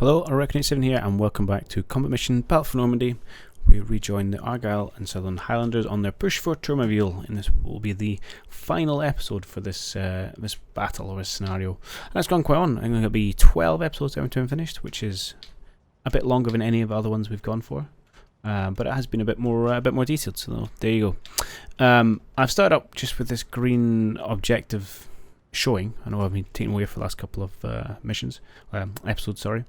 Hello, Reckon87 here, and welcome back to Combat Mission Battle for Normandy. We rejoin the Argyll and Southern Highlanders on their push for Tourmauville, and this will be the final episode for this this battle or this scenario. And it's gone quite on. I'm going to be 12 episodes down to unfinished, which is a bit longer than any of the other ones we've gone for. But it has been a bit more detailed, so there you go. I've started up just with this green objective showing. I know I've been taken away for the last couple of episodes, sorry,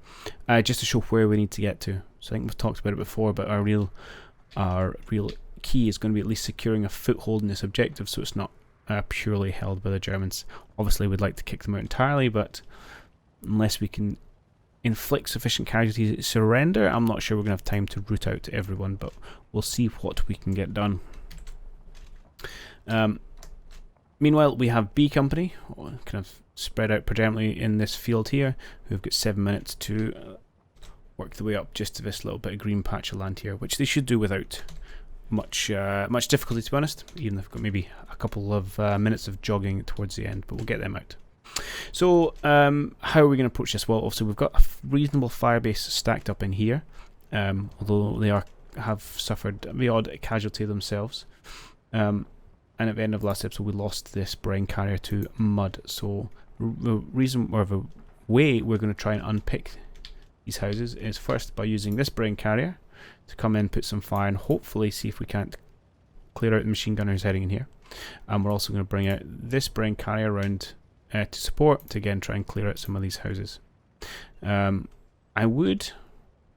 just to show where we need to get to. So I think we've talked about it before, but our real key is going to be at least securing a foothold in this objective, so it's not purely held by the Germans. Obviously, we'd like to kick them out entirely, but unless we can inflict sufficient casualties to surrender, I'm not sure we're going to have time to root out everyone, but we'll see what we can get done. Meanwhile, we have B Company, kind of spread out predominantly in this field here, who've got 7 minutes to work their way up just to this little bit of green patch of land here, which they should do without much difficulty, to be honest, even if they've got maybe a couple of minutes of jogging towards the end, but we'll get them out. So, how are we going to approach this? Well, obviously we've got a reasonable fire base stacked up in here, although they have suffered the odd casualty themselves. And at the end of last episode, we lost this brine carrier to mud. So the reason, or the way we're going to try and unpick these houses is first by using this brine carrier to come in, put some fire, and hopefully see if we can't clear out the machine gunner who's heading in here. And we're also going to bring out this brine carrier around to support to again try and clear out some of these houses. I would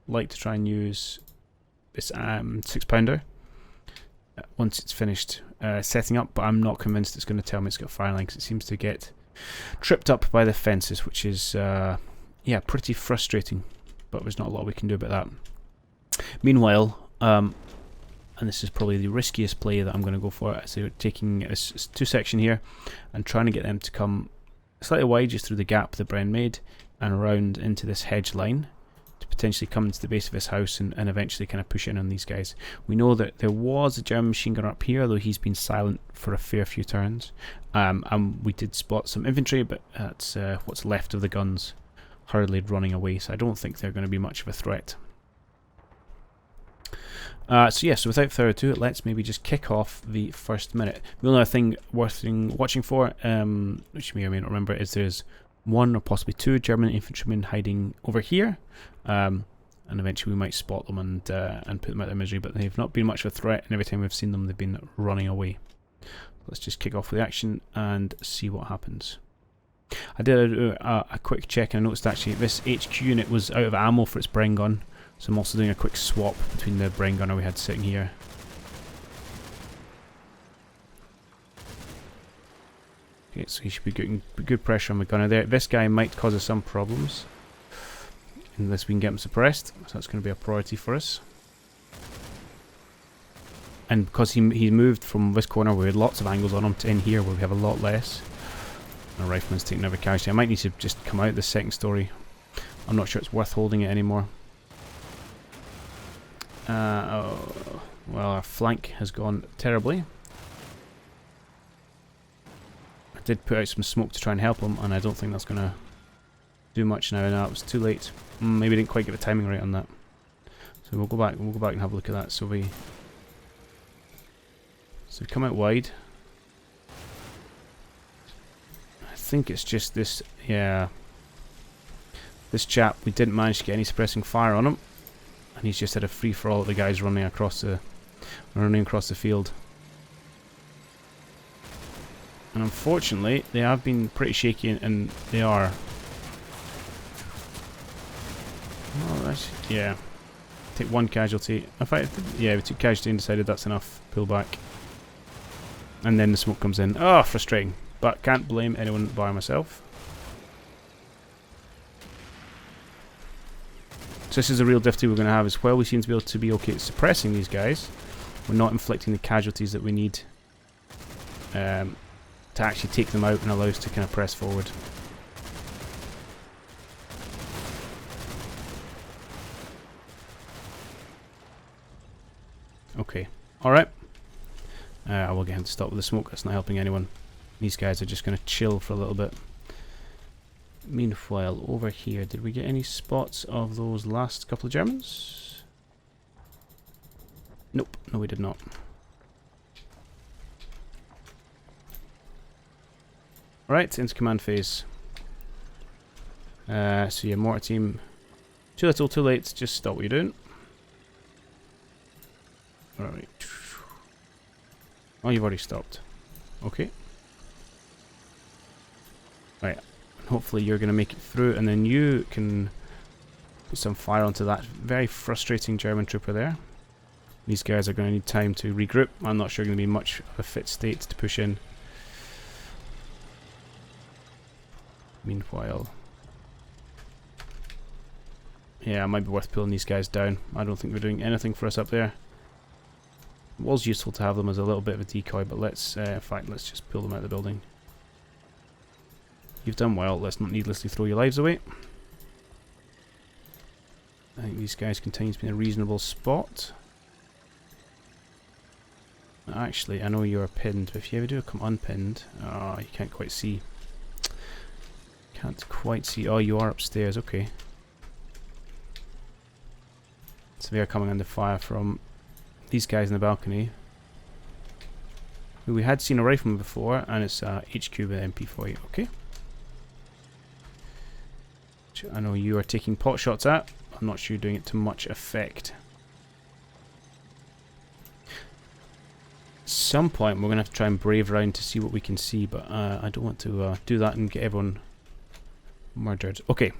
like to try and use this 6-pounder once it's finished setting up, but I'm not convinced it's going to tell me it's got fire line because it seems to get tripped up by the fences, which is yeah, pretty frustrating, but there's not a lot we can do about that. Meanwhile, and this is probably the riskiest play that I'm going to go for, so taking this 2-section here and trying to get them to come slightly wide just through the gap the Bren made and around into this hedge line to potentially come into the base of this house and eventually kind of push in on these guys. We know that there was a German machine gunner up here, though he's been silent for a fair few turns. And we did spot some infantry, but that's what's left of the guns hurriedly running away, so I don't think they're going to be much of a threat. So yes, so without further ado, let's maybe just kick off the first minute. The only other thing worth watching for, which you may or may not remember, is there's 1 or possibly 2 German infantrymen hiding over here, and eventually we might spot them and put them out of their misery, but they've not been much of a threat, and every time we've seen them they've been running away. Let's just kick off with the action and see what happens. I did a quick check and I noticed actually this HQ unit was out of ammo for its Bren gun, so I'm also doing a quick swap between the Bren gunner we had sitting here. Okay, so he should be getting good pressure on the gunner there. This guy might cause us some problems unless we can get him suppressed, so that's going to be a priority for us. And because he moved from this corner where we had lots of angles on him to in here where we have a lot less. Our rifleman's taking another casualty. I might need to just come out the second story. I'm not sure it's worth holding it anymore. Oh, well, our flank has gone terribly. I did put out some smoke to try and help him, and I don't think that's going to do much now. No, it was too late. Maybe didn't quite get the timing right on that. So we'll go back and have a look at that. So we come out wide. I think it's just this, yeah. This chap, we didn't manage to get any suppressing fire on him, and he's just had a free for all of the guys running across the field. And unfortunately, they have been pretty shaky, and they are. Oh, that's, yeah. Take 1 casualty. In fact, yeah, we took casualty and decided that's enough. Pull back. And then the smoke comes in. Oh, frustrating. But can't blame anyone bar myself. So this is the real difficulty we're going to have, is while we seem to be able to be okay at suppressing these guys, we're not inflicting the casualties that we need to actually take them out and allow us to kind of press forward. Okay, alright. I will get him to stop with the smoke, that's not helping anyone. These guys are just going to chill for a little bit. Meanwhile, over here, did we get any spots of those last couple of Germans? Nope, no we did not. Right, into command phase. So yeah, mortar team. Too little, too late, just stop what you're doing. Alright. Oh, you've already stopped. Okay. Right. Hopefully you're going to make it through, and then you can put some fire onto that very frustrating German trooper there. These guys are going to need time to regroup. I'm not sure going to be much of a fit state to push in. Meanwhile, yeah, it might be worth pulling these guys down. I don't think they're doing anything for us up there. It was useful to have them as a little bit of a decoy, but let's, in fact, let's just pull them out of the building. You've done well. Let's not needlessly throw your lives away. I think these guys continue to be in a reasonable spot. Actually, I know you're pinned, but if you ever do come unpinned, oh, you can't quite see. Can't quite see. Oh, you are upstairs. Okay. So they are coming under fire from these guys in the balcony, who we had seen a rifleman before, and it's HQ with MP40. Okay. Which I know you are taking pot shots at. I'm not sure you're doing it to much effect. At some point, we're going to have to try and brave around to see what we can see, but I don't want to do that and get everyone murdered. Okay.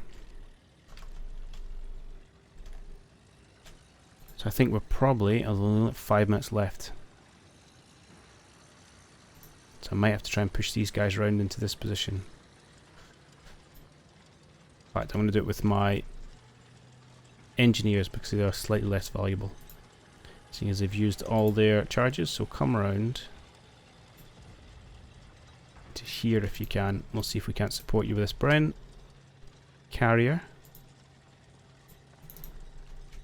So I think we're probably only 5 minutes left. So I might have to try and push these guys around into this position. In fact, I'm going to do it with my engineers because they are slightly less valuable. Seeing as they've used all their charges, so come around to here if you can. We'll see if we can't support you with this Bren carrier,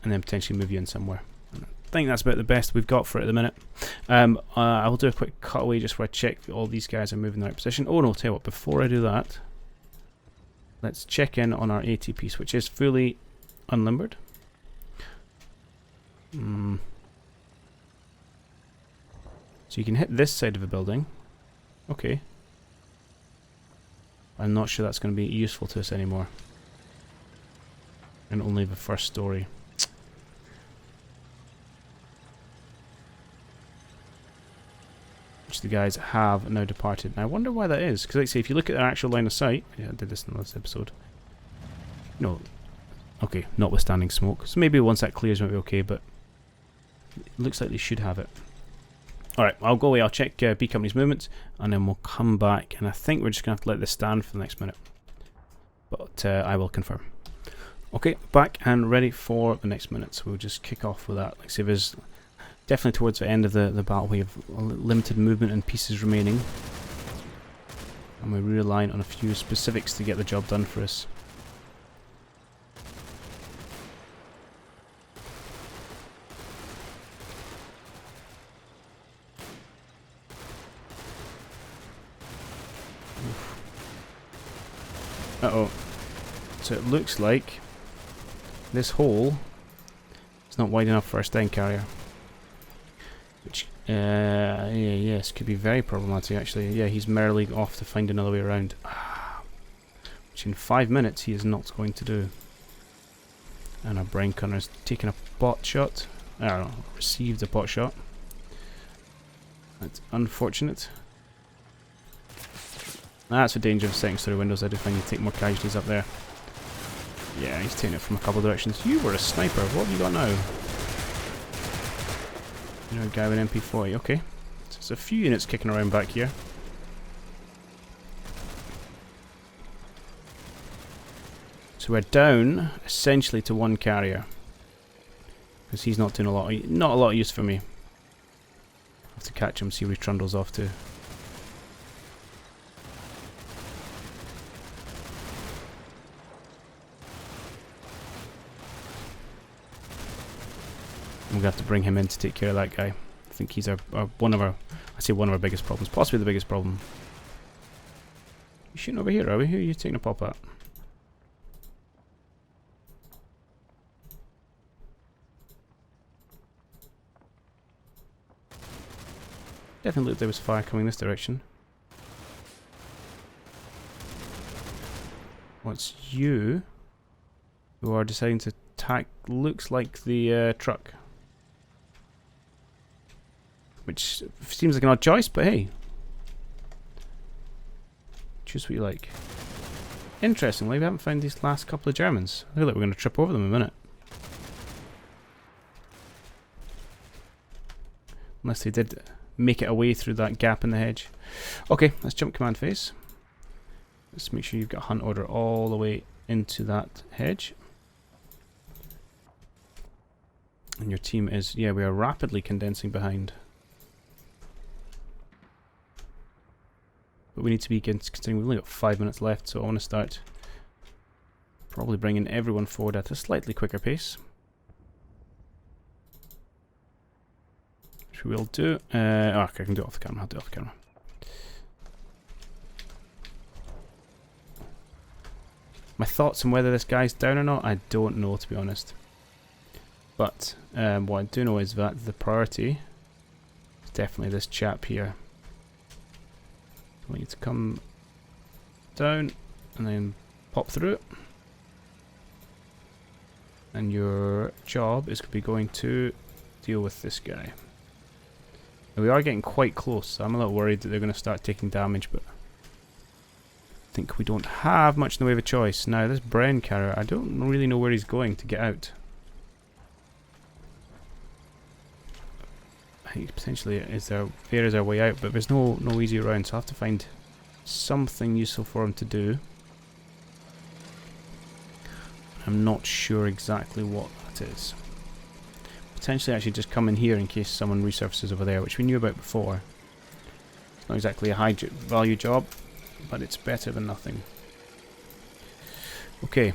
and then potentially move you in somewhere. I think that's about the best we've got for it at the minute. I will do a quick cutaway just where I check that all these guys are moving in the right position. Oh no, I'll tell you what, before I do that, let's check in on our AT piece, which is fully unlimbered. So you can hit this side of a building. Okay. I'm not sure that's going to be useful to us anymore. And only the first story. Which the guys have now departed. Now I wonder why that is. Because like I say, if you look at their actual line of sight... Yeah, I did this in the last episode. No. Okay, notwithstanding smoke. So maybe once that clears might be okay, but... It looks like they should have it. Alright, I'll go away, I'll check B Company's movements, and then we'll come back, and I think we're just going to have to let this stand for the next minute. But I will confirm. Okay, back and ready for the next minute, so we'll just kick off with that. Like I say, there's definitely towards the end of the battle we have limited movement and pieces remaining. And we're relying on a few specifics to get the job done for us. Uh-oh. So it looks like this hole is not wide enough for our Stein carrier. Which, yes, could be very problematic actually. Yeah, he's merrily off to find another way around. Which in 5 minutes he is not going to do. And our brain gunner's taken a pot shot. I don't know, received a pot shot. That's unfortunate. That's the danger of setting through windows. I do find you take more casualties up there. Yeah, he's taking it from a couple of directions. You were a sniper. What have you got now? You know, a guy with an MP40. Okay. So there's a few units kicking around back here. So we're down essentially to one carrier. Because he's not doing a lot of use for me. I'll have to catch him, see where he trundles off to. We're going to have to bring him in to take care of that guy. I think he's one of our biggest problems. Possibly the biggest problem. You shooting over here, are we? Who are you taking a pop at? Definitely looked like there was fire coming this direction. What's you who are deciding to attack? Looks like the truck. Which seems like an odd choice, but hey. Choose what you like. Interestingly, we haven't found these last couple of Germans. I feel like we're going to trip over them in a minute. Unless they did make it away through that gap in the hedge. Okay, let's jump command phase. Let's make sure you've got hunt order all the way into that hedge. And your team is, yeah, we are rapidly condensing behind. But we need to be considering we've only got 5 minutes left, so I want to start probably bringing everyone forward at a slightly quicker pace. Which we will do. Okay, I can do it off the camera. I'll do it off the camera. My thoughts on whether this guy's down or not, I don't know, to be honest. But what I do know is that the priority is definitely this chap here. I want you to come down and then pop through it. And your job is going to be going to deal with this guy. Now we are getting quite close, so I'm a little worried that they're going to start taking damage, but I think we don't have much in the way of a choice. Now this Bren carrier, I don't really know where he's going to get out. I think potentially there is our way out, but there's no easy route, so I have to find something useful for him to do. I'm not sure exactly what that is. Potentially actually just come in here in case someone resurfaces over there, which we knew about before. It's not exactly a high value job, but it's better than nothing. Okay.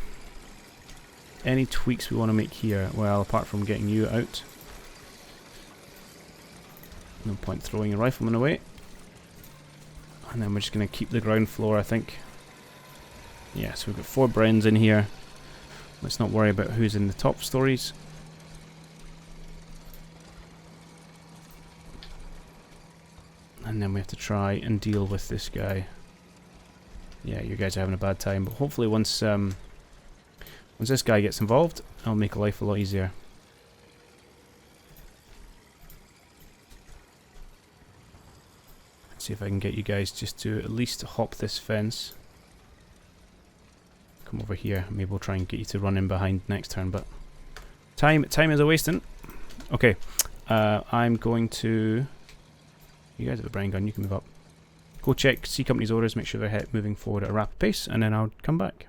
Any tweaks we want to make here? Well, apart from getting you out. No point throwing a rifleman away. And then we're just going to keep the ground floor, I think. Yeah, so we've got 4 Brens in here. Let's not worry about who's in the top stories. And then we have to try and deal with this guy. Yeah, you guys are having a bad time, but hopefully once this guy gets involved, it'll make life a lot easier. See if I can get you guys just to at least hop this fence. Come over here. Maybe we'll try and get you to run in behind next turn, but time is a wasting. Okay, I'm going to. You guys have a brain gun. You can move up. Go check C Company's orders. Make sure they're moving forward at a rapid pace, and then I'll come back.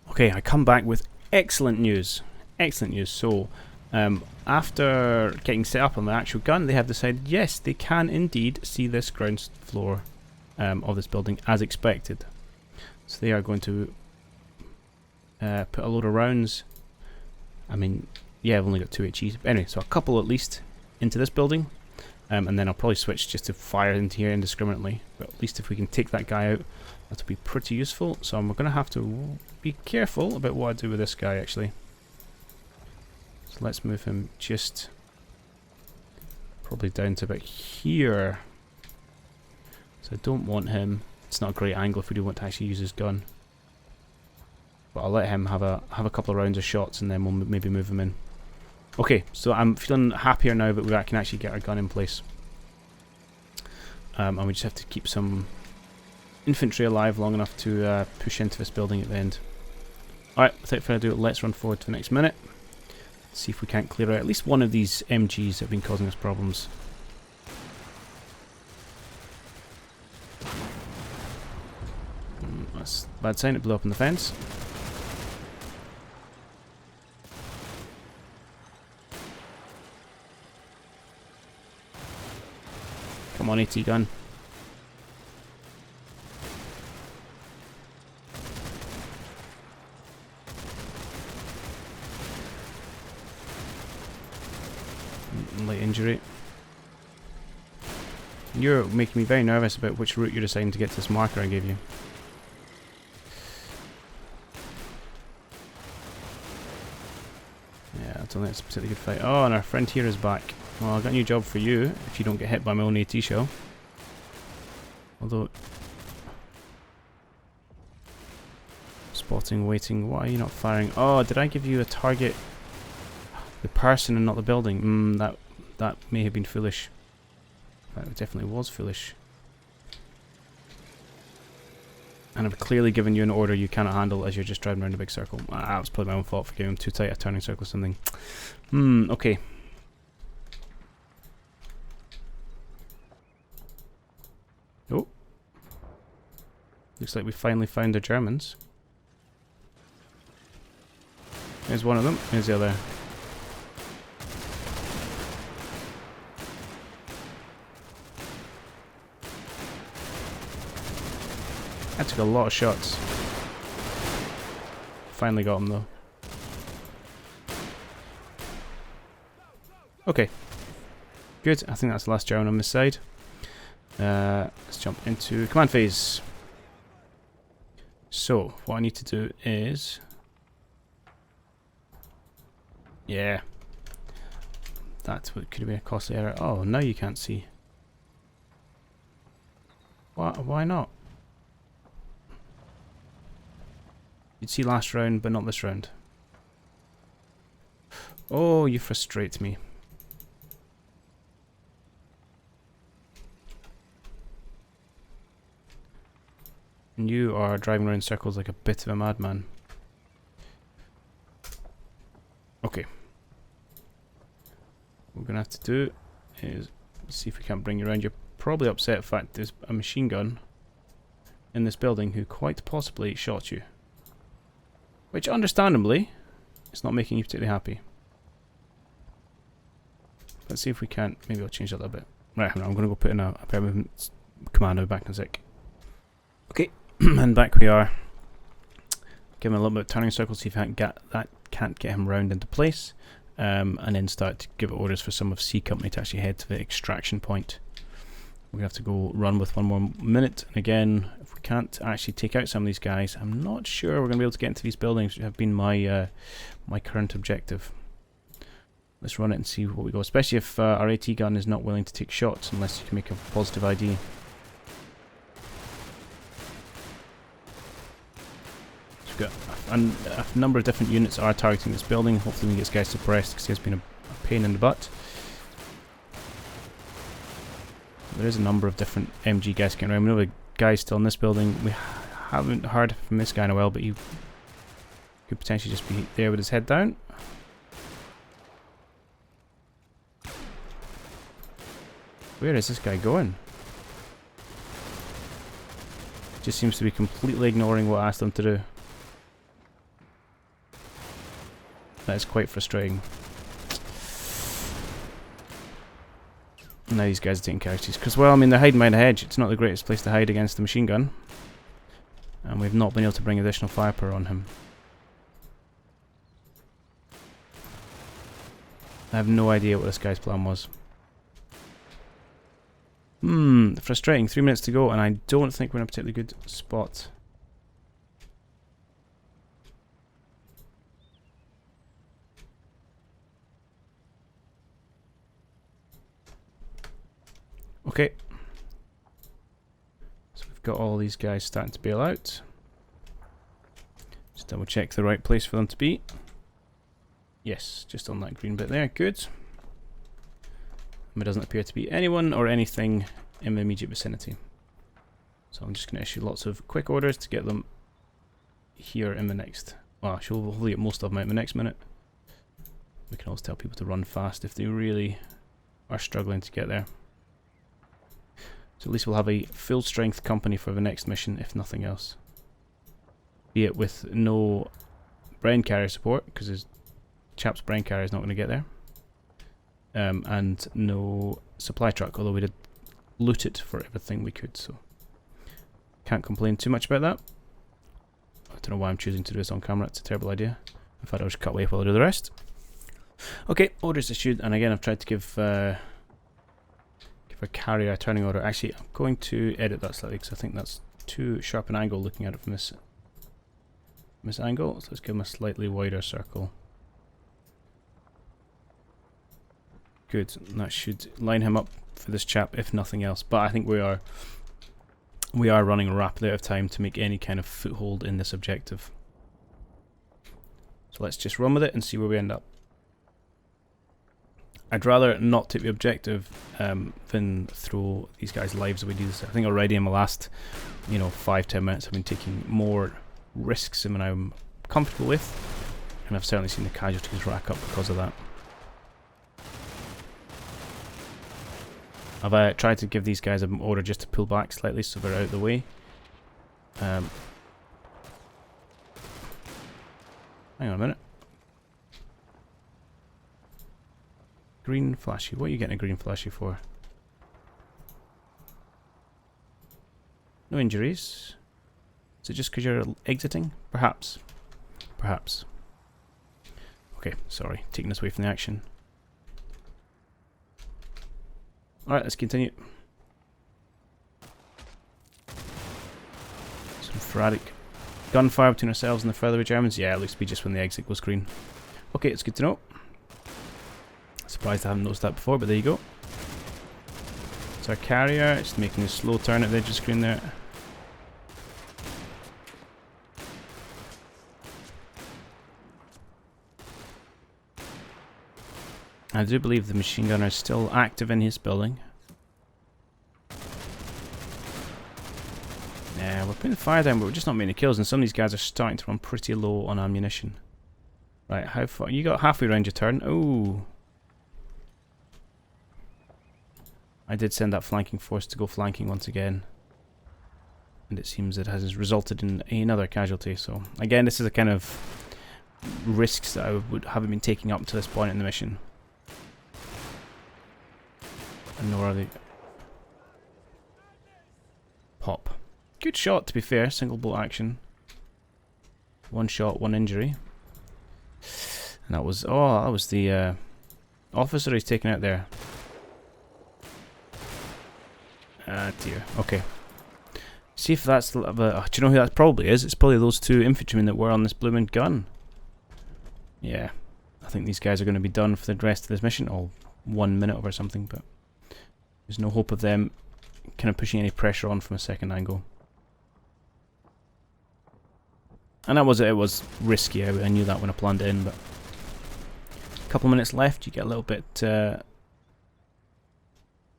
Okay, I come back with excellent news. Excellent news. So. After getting set up on the actual gun, they have decided, yes, they can indeed see this ground floor of this building as expected. So they are going to put a load of rounds. I mean, yeah, I've only got 2 HEs. But anyway, so a couple at least into this building. And then I'll probably switch just to fire into here indiscriminately. But at least if we can take that guy out, that'll be pretty useful. So I'm going to have to be careful about what I do with this guy, actually. So let's move him just probably down to about here. So I don't want him. It's not a great angle if we do want to actually use his gun. But I'll let him have a couple of rounds of shots and then we'll maybe move him in. Okay, so I'm feeling happier now that we can actually get our gun in place. And we just have to keep some infantry alive long enough to push into this building at the end. Alright, without further ado, let's run forward to the next minute. See if we can't clear out at least one of these MGs that have been causing us problems. That's a bad sign, it blew up in the fence. Come on, AT gun. Light injury. You're making me very nervous about which route you're deciding to get to this marker I gave you. Yeah, I don't think it's a particularly good fight. Oh, and our friend here is back. Well, I've got a new job for you if you don't get hit by my own AT shell. Although... Spotting, waiting. Why are you not firing? Oh, did I give you a target? The person and not the building. That may have been foolish. That definitely was foolish. And I've clearly given you an order you cannot handle as you're just driving around a big circle. That was probably my own fault for giving him too tight a turning circle or something. Okay. Oh. Looks like we finally found the Germans. There's one of them. Here's the other. That took a lot of shots. Finally got him though. Okay. Good. I think that's the last German on this side. Let's jump into command phase. So, what I need to do is... Yeah. That's what could have been a costly error. Oh, now you can't see. Why not? You'd see last round, but not this round. Oh, you frustrate me. And you are driving around in circles like a bit of a madman. Okay. What we're going to have to do is see if we can't bring you around. You're probably upset at the fact there's a machine gun in this building who quite possibly shot you. Which, understandably, is not making you particularly happy. Let's see if we can't. Maybe I'll change that a little bit. Right, I'm going to go put in a pair movement commando back in a sec. Okay, and back we are. Give him a little bit of turning circle, see if I can't get him round into place. And then start to give orders for some of C Company to actually head to the extraction point. We're going to have to go run with one more minute. And again, if we can't actually take out some of these guys, I'm not sure we're going to be able to get into these buildings, which have been my my current objective. Let's run it and see what we go, especially if our AT gun is not willing to take shots unless you can make a positive ID. So we've got a number of different units are targeting this building. Hopefully we can get this guy suppressed because he's been a pain in the butt. There is a number of different MG guys getting around. We know the guy's still in this building. We haven't heard from this guy in a while, but he could potentially just be there with his head down. Where is this guy going? Just seems to be completely ignoring what I asked him to do. That is quite frustrating. Now these guys are taking casualties. Because, well, I mean, they're hiding behind a hedge. It's not the greatest place to hide against the machine gun. And we've not been able to bring additional firepower on him. I have no idea what this guy's plan was. Frustrating. 3 minutes to go, and I don't think we're in a particularly good spot. Okay. So we've got all these guys starting to bail out. Just double check the right place for them to be. Yes, just on that green bit there. Good. There doesn't appear to be anyone or anything in the immediate vicinity. So I'm just going to issue lots of quick orders to get them here in the next... Well, I shall hopefully get most of them out in the next minute. We can always tell people to run fast if they really are struggling to get there. So at least we'll have a full strength company for the next mission, if nothing else. Be it with no brain carrier support, because his chap's brain carrier is not going to get there. And no supply truck, although we did loot it for everything we could, so can't complain too much about that. I don't know why I'm choosing to do this on camera, it's a terrible idea. In fact, I'll just cut away while I do the rest. Okay, orders issued, and again I've tried to give a carrier a turning order. Actually, I'm going to edit that slightly because I think that's too sharp an angle looking at it from this angle, so let's give him a slightly wider circle. Good. That should line him up for this chap, if nothing else. But I think we are running rapidly out of time to make any kind of foothold in this objective. So let's just run with it and see where we end up. I'd rather not take the objective than throw these guys' lives away. Do this. I think already in my last, 5-10 minutes, I've been taking more risks than I'm comfortable with, and I've certainly seen the casualties rack up because of that. I've tried to give these guys an order just to pull back slightly so they're out of the way. Hang on a minute. Green flashy. What are you getting a green flashy for? No injuries. Is it just because you're exiting? Perhaps. Perhaps. Okay, sorry. Taking us away from the action. Alright, let's continue. Some sporadic gunfire between ourselves and the further away Germans. Yeah, it looks to be just when the exit goes green. Okay, it's good to know. Surprised I haven't noticed that before, but there you go. It's our carrier. It's making a slow turn at the edge of the screen there. I do believe the machine gunner is still active in his building. Yeah, we're putting the fire down, but we're just not making the kills, and some of these guys are starting to run pretty low on ammunition. Right, how far? You got halfway around your turn. Ooh. I did send that flanking force to go flanking once again. And it seems it has resulted in another casualty, so... Again, this is a kind of risks that I haven't been taking up to this point in the mission. And nor are they... Pop. Good shot, to be fair. Single bolt action. One shot, one injury. And that was... Oh, that was the officer he's taken out there. Ah, dear. Okay. See if that's... do you know who that probably is? It's probably those two infantrymen that were on this blooming gun. Yeah. I think these guys are going to be done for the rest of this mission. Oh, 1 minute or something, but... There's no hope of them kind of pushing any pressure on from a second angle. And that was it. It was risky. I knew that when I planned it in, but... A couple minutes left. You get a little bit... you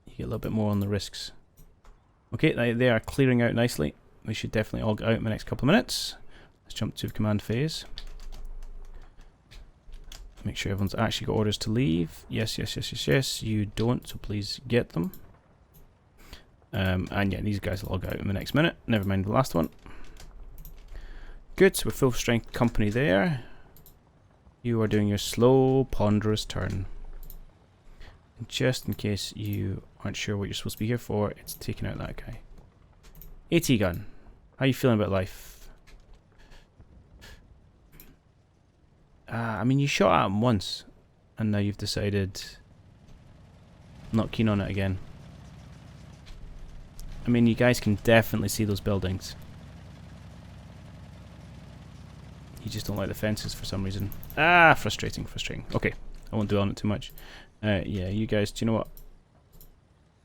get a little bit more on the risks. Okay, they are clearing out nicely. We should definitely all get out in the next couple of minutes. Let's jump to command phase. Make sure everyone's actually got orders to leave. Yes, yes, yes, yes, yes. You don't, so please get them. And yeah, these guys will all go out in the next minute. Never mind the last one. Good, so we're full strength company there. You are doing your slow, ponderous turn. And just in case you aren't sure what you're supposed to be here for, it's taking out that guy. AT gun. How are you feeling about life? I mean, you shot at him once, and now you've decided not keen on it again. I mean, you guys can definitely see those buildings. You just don't like the fences for some reason. Ah, frustrating, frustrating. Okay, I won't dwell on it too much. Yeah, you guys, do you know what?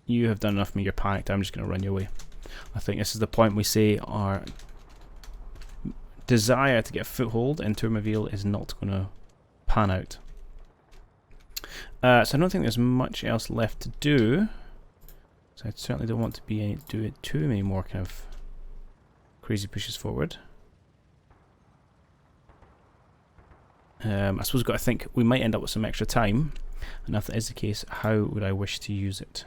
You have done enough for me, you're panicked, I'm just going to run your way. I think this is the point we say our desire to get a foothold in Tourmauville is not going to pan out. So I don't think there's much else left to do. So I certainly don't want to be do too many more kind of crazy pushes forward. I suppose we've got to think we might end up with some extra time, and if that is the case, how would I wish to use it?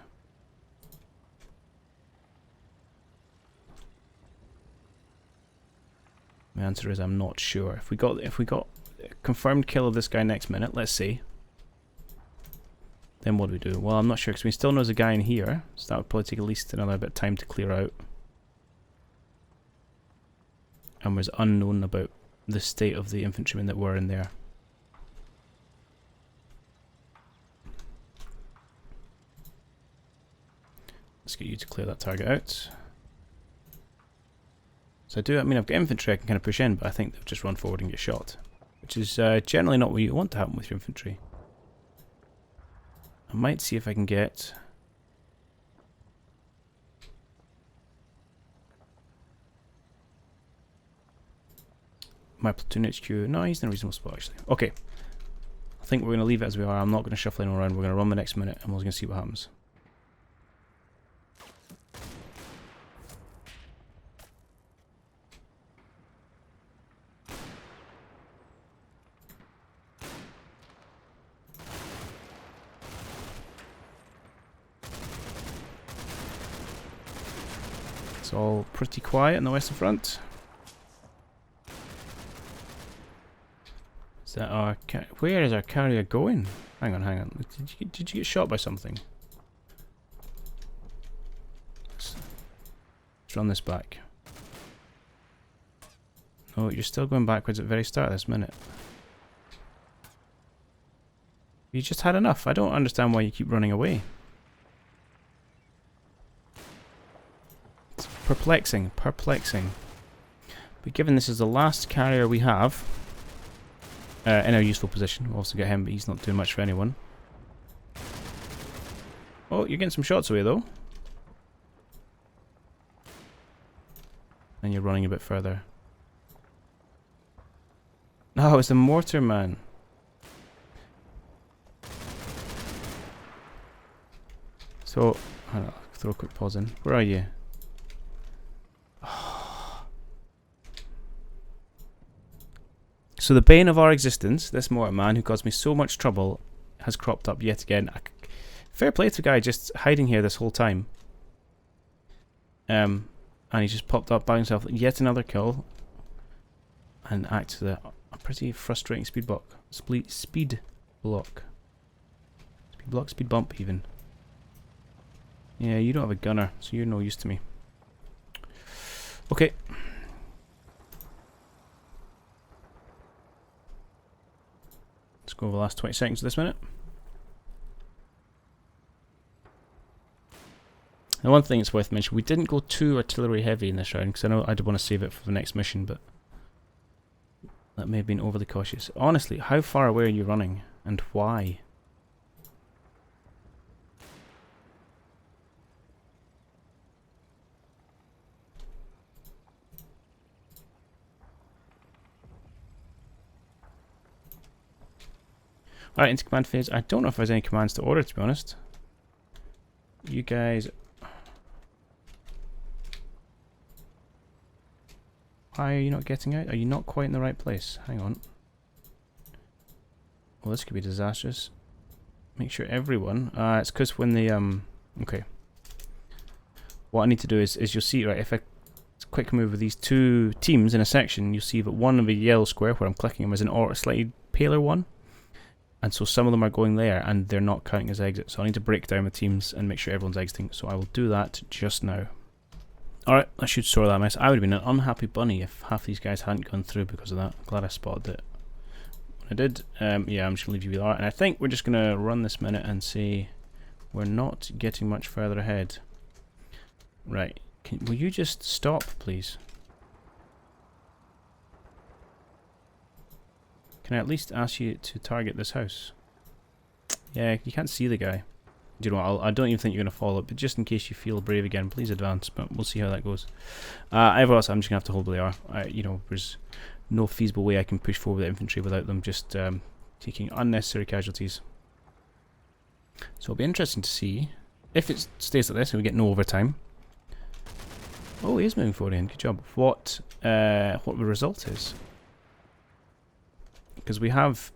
My answer is I'm not sure. If we got a confirmed kill of this guy next minute, let's say, then what do we do? Well, I'm not sure because we still know there's a guy in here, so that would probably take at least another bit of time to clear out. And was unknown about the state of the infantrymen that were in there. Let's get you to clear that target out. So I mean, I've got infantry I can kind of push in, but I think they'll just run forward and get shot. Which is generally not what you want to happen with your infantry. I might see if I can get... my platoon HQ. No, he's in a reasonable spot actually. Okay. I think we're going to leave it as we are. I'm not going to shuffle anyone around. We're going to run the next minute and we're going to see what happens. It's all pretty quiet in the Western Front. Is that our where is our carrier going? Hang on, hang on. Did you get shot by something? Let's run this back. No, you're still going backwards at the very start of this minute. You just had enough. I don't understand why you keep running away. It's perplexing, perplexing. But given this is the last carrier we have in a useful position, we'll also get him, but he's not doing much for anyone. Oh, you're getting some shots away though. And you're running a bit further. No, it's the mortar man. So, hold on, I'll throw a quick pause in. Where are you? So the bane of our existence, this mortar man who caused me so much trouble, has cropped up yet again. Fair play to the guy just hiding here this whole time. And he just popped up by himself. Yet another kill. And acts as a pretty frustrating speed block. Speed block. Speed block, speed bump even. Yeah, you don't have a gunner, so you're no use to me. Okay. Let's go over the last 20 seconds of this minute. Now, one thing it's worth mentioning, we didn't go too artillery heavy in this round, because I know I did want to save it for the next mission, but that may have been overly cautious. Honestly, how far away are you running, and why? Alright, into command phase. I don't know if there's any commands to order, to be honest. You guys... Why are you not getting out? Are you not quite in the right place? Hang on. Well, this could be disastrous. Make sure everyone... it's because when the... Okay. What I need to do is you'll see, right, if I quick move with these two teams in a section, you'll see that one of a yellow square where I'm clicking them is a slightly paler one. And so some of them are going there and they're not counting as exit. So I need to break down the teams and make sure everyone's exiting. So I will do that just now. Alright, I should sort that mess. I would have been an unhappy bunny if half these guys hadn't gone through because of that. Glad I spotted it when I did. Yeah, I'm just going to leave you with that. And I think we're just going to run this minute and see we're not getting much further ahead. Right. Will you just stop, please? Can I at least ask you to target this house? Yeah, you can't see the guy. Do you know what? I don't even think you're going to follow it, but just in case you feel brave again, please advance, but we'll see how that goes. Everyone else, I'm just going to have to hold where they are. You know, there's no feasible way I can push forward the infantry without them just taking unnecessary casualties. So it'll be interesting to see if it stays like this and we get no overtime. Oh, he is moving forward in. Good job. What the result is. Because we have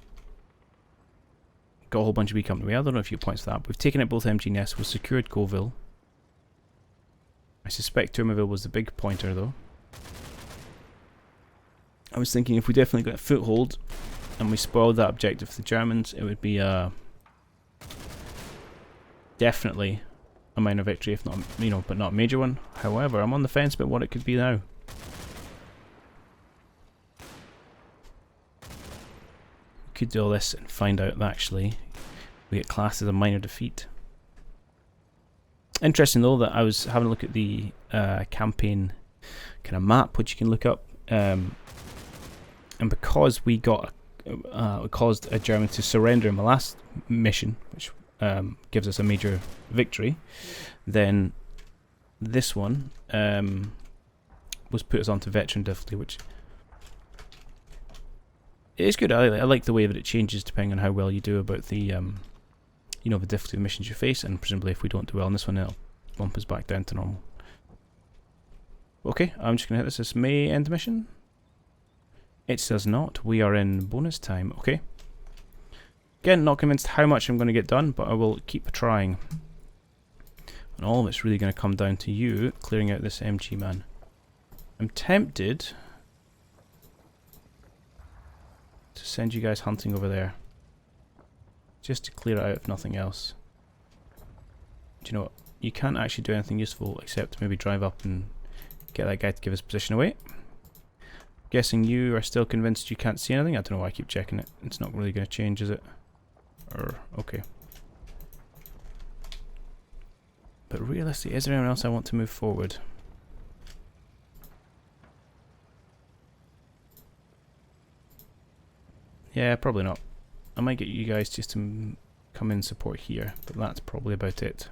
got a whole bunch of B company. I don't know if you points for that. But we've taken out both MG nests. We've secured Tourmauville. I suspect Tourmauville was the big pointer though. I was thinking if we definitely got a foothold and we spoiled that objective for the Germans, it would be definitely a minor victory, if not, you know, but not a major one. However, I'm on the fence about what it could be now. Could do all this and find out that actually we get classed as a minor defeat. Interesting though that I was having a look at the campaign kind of map, which you can look up, and because we got caused a German to surrender in the last mission, which gives us a major victory, then this one was put us onto veteran difficulty, which is good. I like the way that it changes depending on how well you do about the you know, the difficulty of missions you face, and presumably if we don't do well on this one, it'll bump us back down to normal. Okay, I'm just going to hit this. This may end the mission. It does not. We are in bonus time. Okay. Again, not convinced how much I'm going to get done, but I will keep trying. And all of it's really going to come down to you clearing out this MG man. I'm tempted to send you guys hunting over there, just to clear it out if nothing else. Do you know what? You can't actually do anything useful except maybe drive up and get that guy to give his position away. Guessing you are still convinced you can't see anything? I don't know why I keep checking it. It's not really going to change, is it? Okay. But realistically, is there anyone else I want to move forward? Yeah, probably not. I might get you guys just to come in support here, but that's probably about it.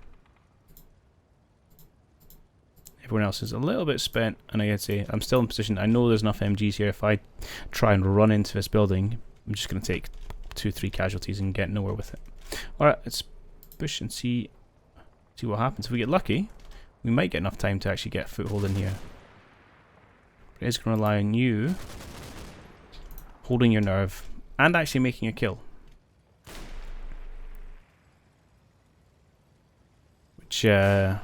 Everyone else is a little bit spent, and I gotta say, I'm still in position. I know there's enough MGs here. If I try and run into this building, I'm just going to take 2-3 casualties and get nowhere with it. Alright, let's push and see what happens. If we get lucky, we might get enough time to actually get a foothold in here. But it is going to rely on you holding your nerve and actually making a kill. Which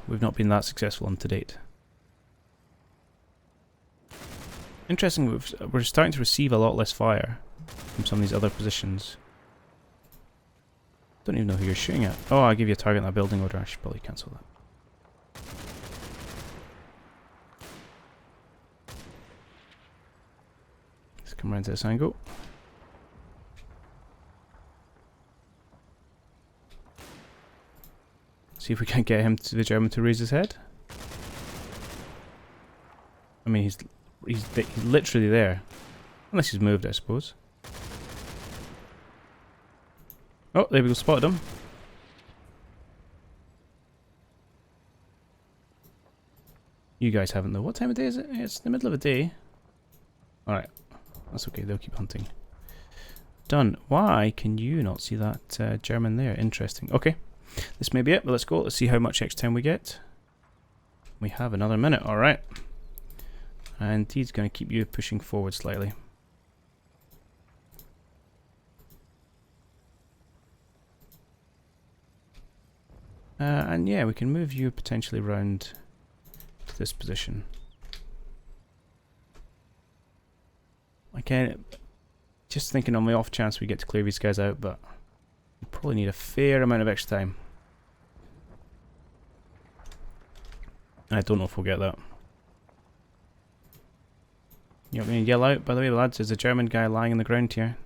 we've not been that successful on to date. Interesting, we're starting to receive a lot less fire from some of these other positions. Don't even know who you're shooting at. Oh, I'll give you a target in that building order. I should probably cancel that. Let's come around to this angle. See if we can get him to the German to raise his head. I mean, he's literally there. Unless he's moved, I suppose. Oh, there we go, spotted him. You guys haven't though. What time of day is it? It's the middle of the day. Alright. That's okay, they'll keep hunting. Done. Why can you not see that German there? Interesting. Okay. This may be it, but let's go. Let's see how much extra time we get. We have another minute. Alright. And he's going to keep you pushing forward slightly. And yeah, we can move you potentially round to this position. Okay, just thinking on the off chance we get to clear these guys out, but we probably need a fair amount of extra time. I don't know if we'll get that. You want me to yell out, by the way, lads? There's a German guy lying on the ground here.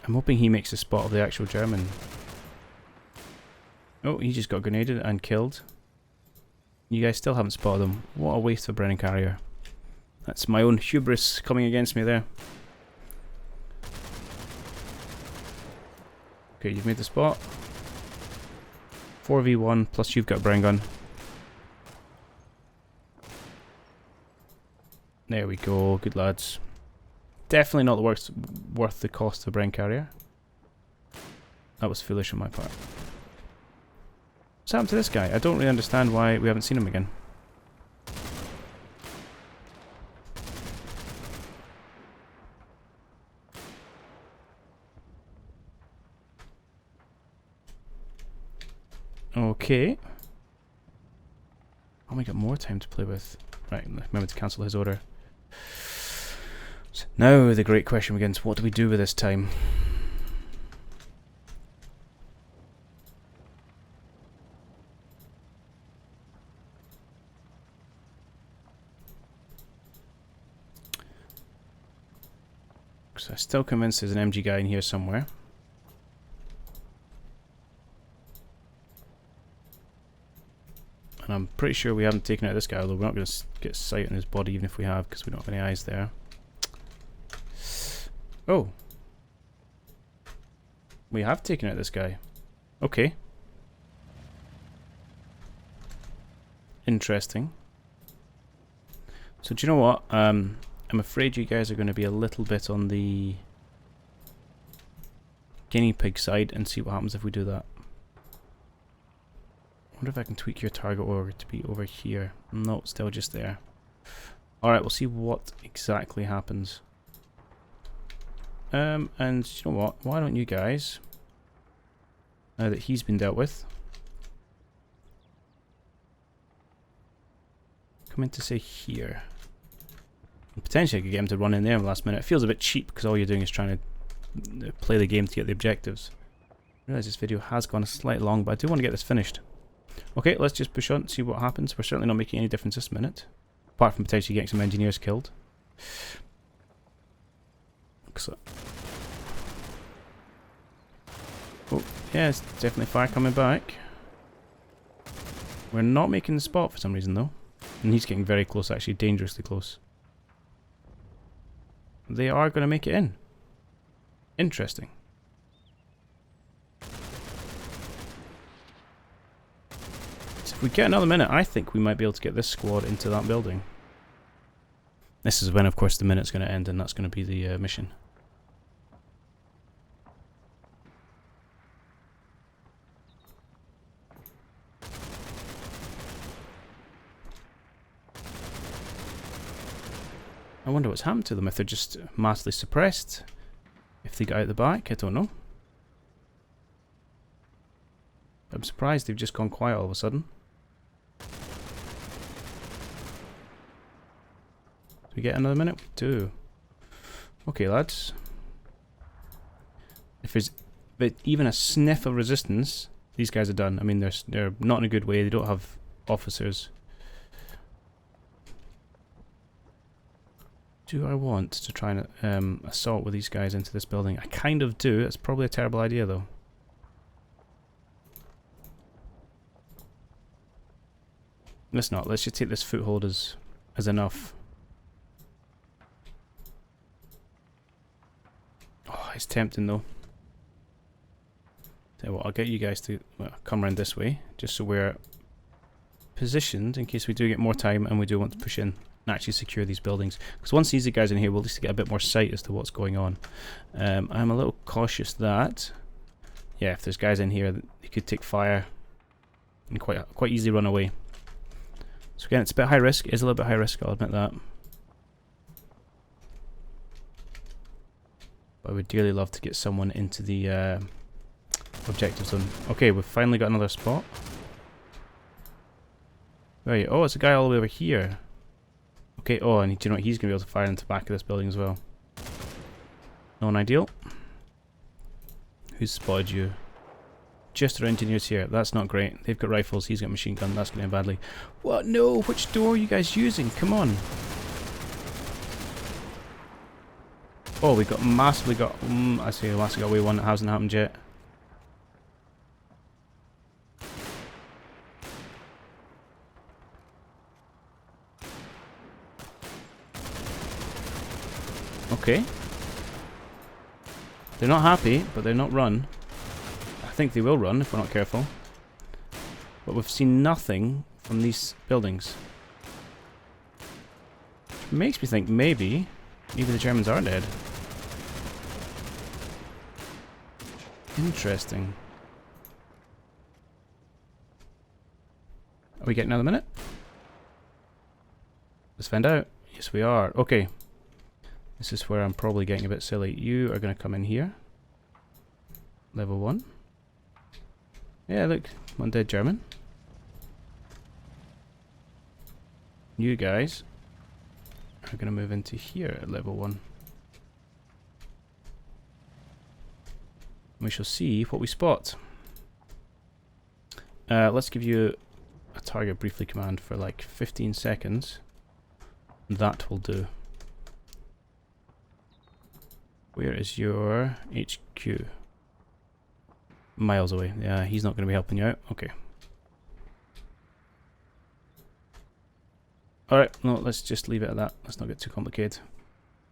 I'm hoping he makes a spot of the actual German. Oh, he just got grenaded and killed. You guys still haven't spotted him. What a waste of a Brennan carrier. That's my own hubris coming against me there. Okay, you've made the spot. 4v1, plus you've got a Bren gun. There we go, good lads. Definitely not worth the cost of a Bren carrier. That was foolish on my part. What's happened to this guy? I don't really understand why we haven't seen him again. Okay. Oh, we got more time to play with. Right, remember to cancel his order. So now the great question begins, what do we do with this time? So I'm still convinced there's an MG guy in here somewhere. And I'm pretty sure we haven't taken out this guy, although we're not going to get sight on his body even if we have, because we don't have any eyes there. Oh. We have taken out this guy. Okay. Interesting. So do you know what? I'm afraid you guys are going to be a little bit on the guinea pig side and see what happens if we do that. I wonder if I can tweak your target order to be over here. No, still just there. Alright, we'll see what exactly happens. And you know what? Why don't you guys, now that he's been dealt with, come in to say here. And potentially I could get him to run in there in the last minute. It feels a bit cheap because all you're doing is trying to play the game to get the objectives. I realise this video has gone slightly long, but I do want to get this finished. Okay, let's just push on and see what happens. We're certainly not making any difference this minute, apart from potentially getting some engineers killed. Excellent. Oh, yeah, it's definitely fire coming back. We're not making the spot for some reason though. And he's getting very close, actually, dangerously close. They are going to make it in. Interesting. So if we get another minute, I think we might be able to get this squad into that building. This is when, of course, the minute's going to end, and that's going to be the mission. I wonder what's happened to them, if they're just massively suppressed, if they got out the back, I don't know. I'm surprised they've just gone quiet all of a sudden. Do we get another minute? We do. Okay, lads. If there's even a sniff of resistance, these guys are done. I mean, they're not in a good way. They don't have officers. Do I want to try and assault with these guys into this building? I kind of do. It's probably a terrible idea, though. Let's not. Let's just take this foothold as enough. Oh, it's tempting, though. Tell you what, I'll get you guys to come around this way, just so we're positioned in case we do get more time and we do want to push in and actually secure these buildings. Because once these guys in here, we'll at least get a bit more sight as to what's going on. I'm a little cautious that, yeah, if there's guys in here, they could take fire and quite easily run away. So again, it's a bit high risk. It is a little bit high risk, I'll admit that. But I would dearly love to get someone into the objective zone. Okay, we've finally got another spot. Where are you? Oh, it's a guy all the way over here. Okay, oh, and do you know what? He's going to be able to fire into the back of this building as well. Non-ideal. Who's spotted you? Just our engineers here. That's not great. They've got rifles. He's got a machine gun. That's going to end badly. What? No! Which door are you guys using? Come on. Oh, we got massively got... I see. Massively got away one that hasn't happened yet. Okay. They're not happy, but they're not run. I think they will run if we're not careful. But we've seen nothing from these buildings. It makes me think maybe the Germans are dead. Interesting. Are we getting another minute? Let's find out. Yes, we are. Okay. This is where I'm probably getting a bit silly. You are going to come in here. Level 1. Yeah, look. One dead German. You guys are going to move into here at level 1. We shall see what we spot. Let's give you a target briefly command for like 15 seconds. That will do. Where is your HQ? Miles away. Yeah, he's not going to be helping you out. Okay. Alright, no, let's just leave it at that. Let's not get too complicated.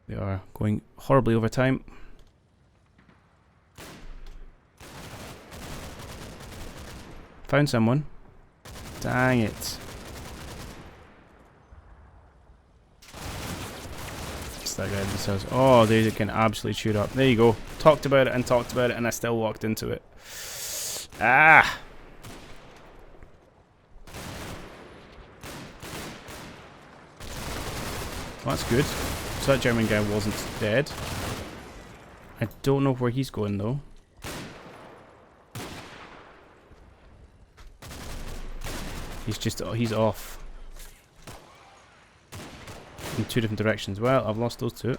We are going horribly over time. Found someone. Dang it. It's that guy in this house. Oh, they can absolutely shoot up. There you go. Talked about it, and I still walked into it. Ah! Well, that's good. So that German guy wasn't dead. I don't know where he's going though. He's off. In two different directions. Well, I've lost those two.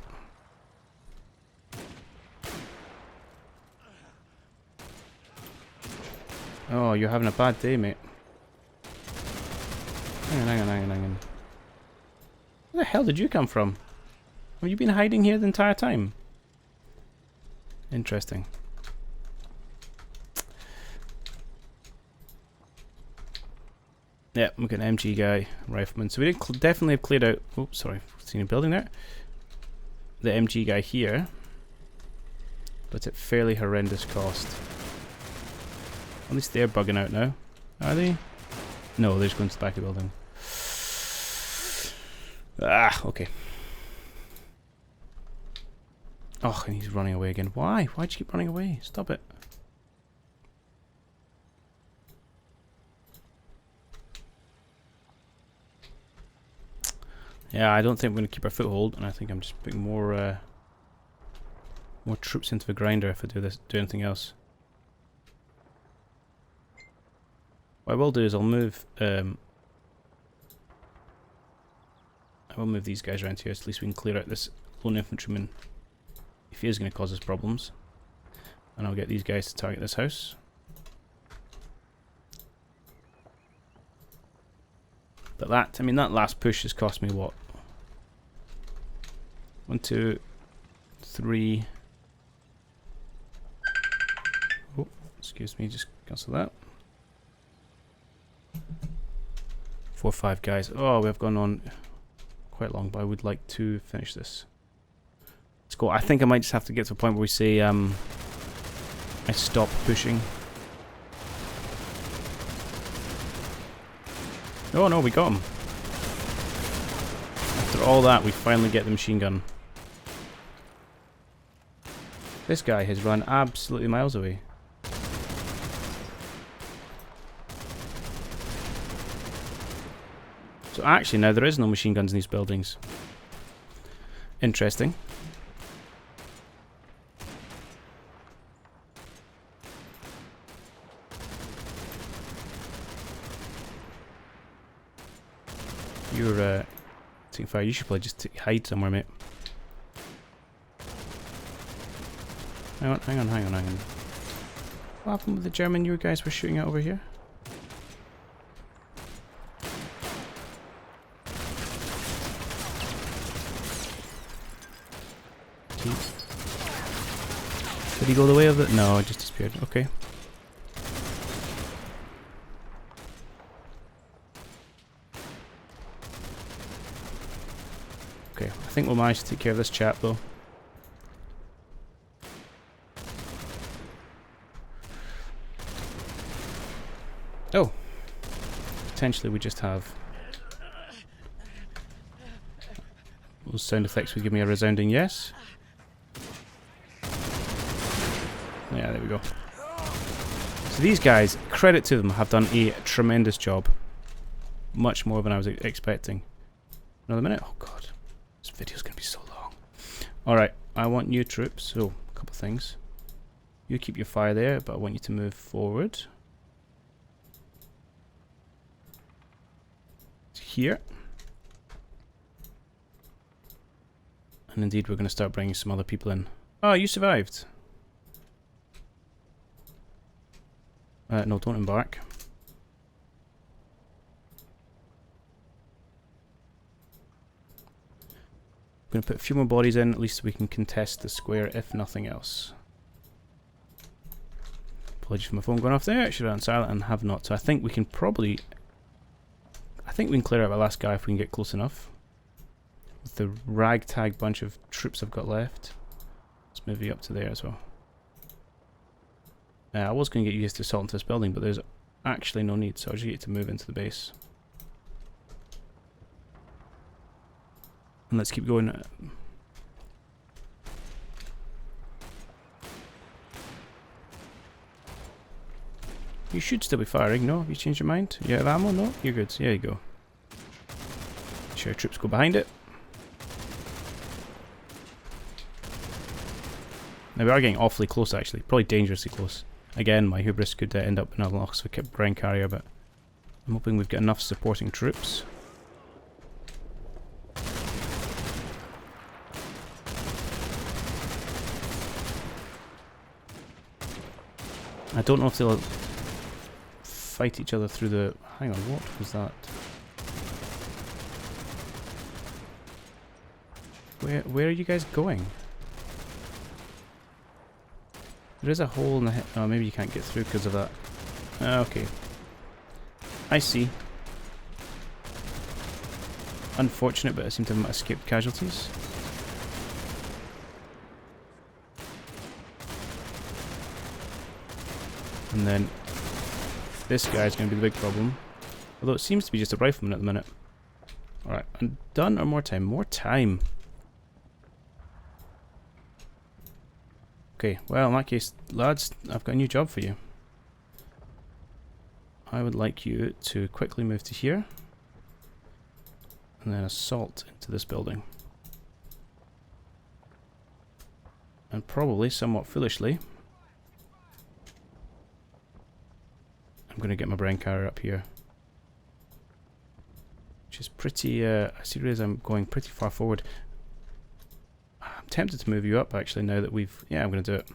Oh, you're having a bad day, mate. Hang on. Where the hell did you come from? Have you been hiding here the entire time? Interesting. Yeah, we've got an MG guy, rifleman. So we did definitely have cleared out... Oops, sorry. Seen a building there. The MG guy here. But at fairly horrendous cost. At least they're bugging out now. Are they? No, they're just going to the back of the building. Ah, okay. Oh, and he's running away again. Why? Why'd you keep running away? Stop it. Yeah, I don't think we're going to keep our foothold, and I think I'm just putting more troops into the grinder if I do anything else. What I will do is I'll move these guys around here, so at least we can clear out this lone infantryman if he is going to cause us problems. And I'll get these guys to target this house. But that, I mean, that last push has cost me what? 1, 2, 3. Oh, excuse me, just cancel that. 4 or 5 guys. Oh, we have gone on quite long, but I would like to finish this. Let's go. I think I might just have to get to a point where we say I stop pushing. Oh no, we got him. After all that, we finally get the machine gun. This guy has run absolutely miles away. So actually now there is no machine guns in these buildings. Interesting. You're taking fire. You should probably just hide somewhere, mate. Hang on. What happened with the German you guys were shooting at over here? Did he go the way of it? No, it just disappeared. Okay. Okay, I think we'll manage to take care of this chap though. Oh! Potentially we just have... Those sound effects would give me a resounding yes. Yeah, there we go. So these guys, credit to them, have done a tremendous job. Much more than I was expecting. Another minute? Oh god. This video's going to be so long. Alright, I want new troops. So, a couple of things. You keep your fire there, but I want you to move forward. To here. And indeed, we're going to start bringing some other people in. Oh, you survived. No, don't embark. I'm going to put a few more bodies in, at least we can contest the square, if nothing else. Apologies for my phone going off there. It should have been silent and have not. So I think we can probably... I think we can clear out the last guy if we can get close enough. With the ragtag bunch of troops I've got left. Let's move you up to there as well. I was going to get you guys to assault into this building, but there's actually no need, so I'll just get you to move into the base. And let's keep going. You should still be firing, no? Have you changed your mind? You have ammo? No? You're good. There you go. Sure, troops go behind it. Now we are getting awfully close actually, probably dangerously close. Again, my hubris could end up in a loss of a ground carrier, but I'm hoping we've got enough supporting troops. I don't know if they'll fight each other through the... Hang on, what was that? Where are you guys going? There is a hole in the... Oh, maybe you can't get through because of that. Okay. I see. Unfortunate, but I seem to have escaped casualties. And then this guy's going to be the big problem. Although it seems to be just a rifleman at the minute. Alright, I'm done or more time? More time. Okay, well in that case, lads, I've got a new job for you. I would like you to quickly move to here. And then assault into this building. And probably, somewhat foolishly, I'm going to get my brain carrier up here. Which is pretty, I see realize I'm going pretty far forward. I'm tempted to move you up actually now that we've, yeah, I'm going to do it.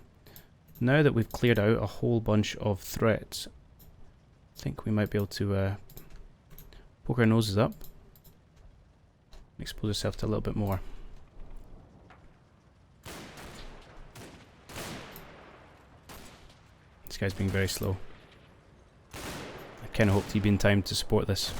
Now that we've cleared out a whole bunch of threats, I think we might be able to poke our noses up and expose ourselves to a little bit more. This guy's being very slow. I kind of hoped he'd be in time to support this.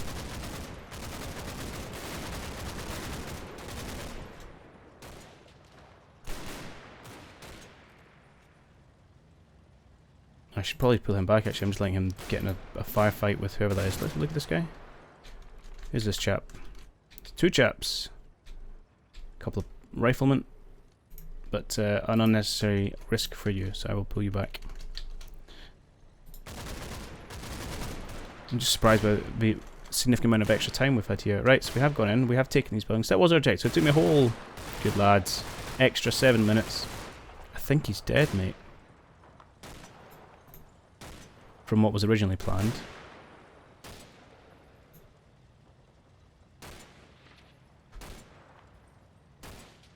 I should probably pull him back actually, I'm just letting him get in a firefight with whoever that is. Let's look at this guy. Who's this chap? Two chaps. A couple of riflemen. But an unnecessary risk for you, so I will pull you back. I'm just surprised by the significant amount of extra time we've had here. Right, so we have gone in, we have taken these buildings. That was our objective, so it took me a whole, good lads, extra 7 minutes. I think he's dead, mate. From what was originally planned.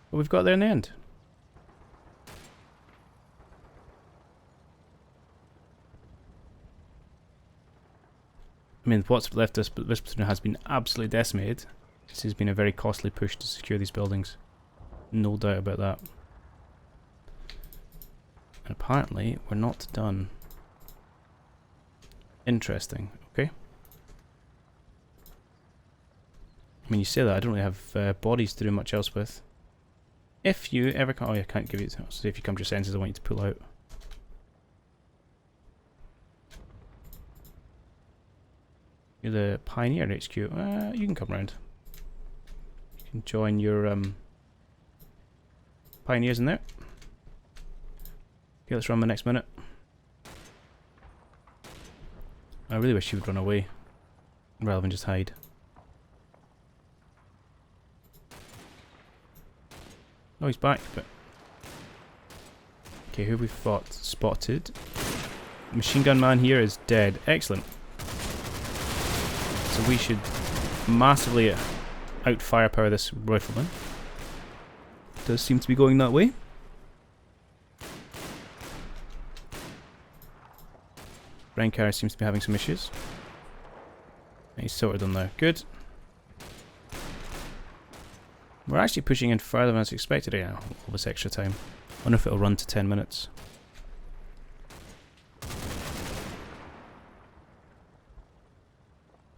What we've got there in the end. I mean, what's left us, but this platoon has been absolutely decimated. This has been a very costly push to secure these buildings. No doubt about that. And apparently, we're not done. Interesting, okay. I mean, you say that, I don't really have bodies to do much else with. If you ever come... Oh, yeah, I can't give you... So if you come to your senses, I want you to pull out. You're the Pioneer HQ. You can come round. You can join your Pioneers in there. Okay, let's run the next minute. I really wish you would run away rather than just hide. Oh, he's back, but... Okay, who have we fought? Spotted. Machine gun man here is dead. Excellent. So we should massively out firepower this rifleman. Does seem to be going that way. Brain carrier seems to be having some issues. He's sorted them now. Good. We're actually pushing in further than I expected here. All this extra time. I wonder if it'll run to 10 minutes.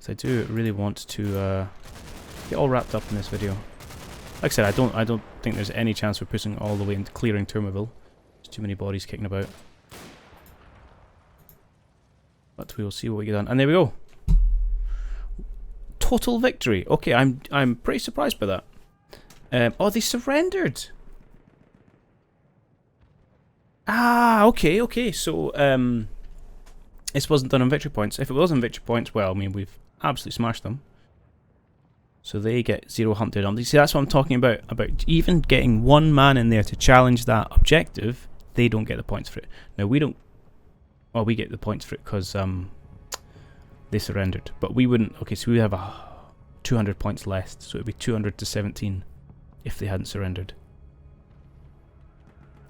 So I do really want to get all wrapped up in this video. Like I said, I don't think there's any chance we're pushing all the way into clearing Tourmauville. There's too many bodies kicking about. But we will see what we get done. And there we go. Total victory. Okay, I'm pretty surprised by that. Oh, they surrendered. Ah, okay. So, this wasn't done on victory points. If it was on victory points, well, I mean, we've absolutely smashed them. So they get 0 Humpty Dumpty. See, that's what I'm talking about. About even getting one man in there to challenge that objective, they don't get the points for it. Now, we don't... Well, we get the points for it because they surrendered. But we wouldn't... Okay, so we have 200 points less. So it would be 200 to 17 if they hadn't surrendered.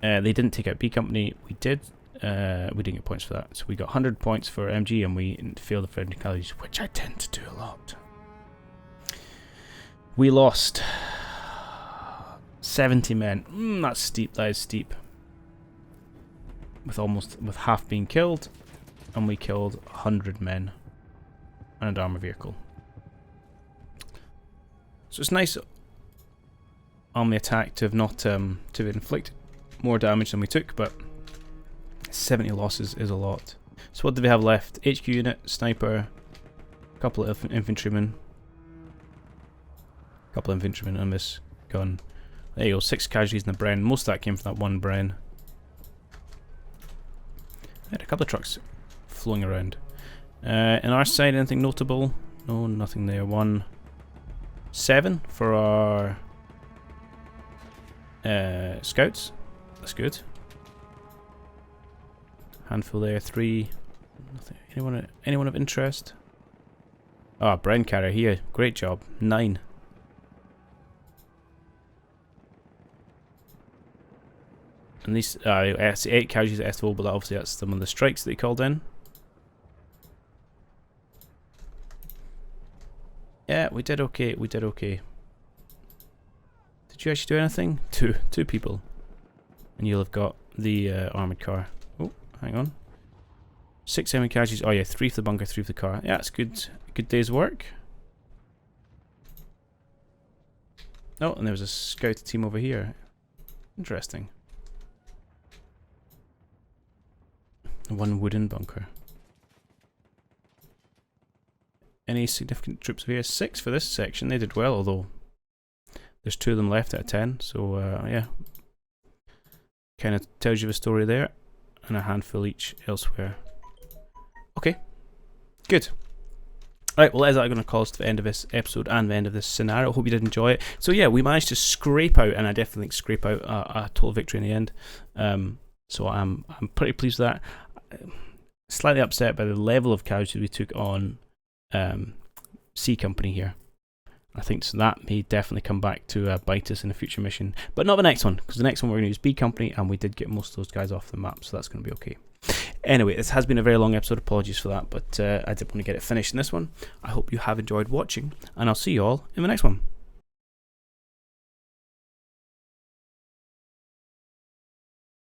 They didn't take out B Company. We did. We didn't get points for that. So we got 100 points for MG and we failed the friendly calories, which I tend to do a lot. We lost 70 men. That's steep. That is steep. With half being killed, and we killed 100 men and an armor vehicle. So it's nice on the attack to have not to have inflicted more damage than we took, but 70 losses is a lot. So what do we have left? HQ unit, sniper, a couple of infantrymen. Couple of infantrymen on this gun. There you go, 6 casualties in the Bren. Most of that came from that one Bren. I had a couple of trucks flowing around. On our side, anything notable? No, nothing there. 7 for our scouts. That's good. Handful there. 3. Nothing. Anyone of interest? Ah, Bren carrier here. Great job. 9. And these 8 casualties at Estival, but obviously that's some of the strikes that he called in. Yeah, we did okay. We did okay. Did you actually do anything? Two people, and you'll have got the armored car. Oh, hang on. 6 enemy casualties. Oh yeah, 3 for the bunker, 3 for the car. Yeah, it's good. Good day's work. Oh, and there was a scout team over here. Interesting. 1 wooden bunker. Any significant troops over here? 6 for this section. They did well, although there's 2 of them left out of 10. So yeah, kind of tells you the story there, and a handful each elsewhere. Okay, good. Right, well, that is going to call us to the end of this episode and the end of this scenario. I hope you did enjoy it. So yeah, we managed to scrape out, and I definitely think scrape out a total victory in the end. So I'm pretty pleased with that. Slightly upset by the level of casualty we took on C Company here. I think so that may definitely come back to bite us in a future mission, but not the next one, because the next one we're going to use B Company, and we did get most of those guys off the map, so that's going to be okay. Anyway, this has been a very long episode. Apologies for that, but I did want to get it finished in this one. I hope you have enjoyed watching, and I'll see you all in the next one.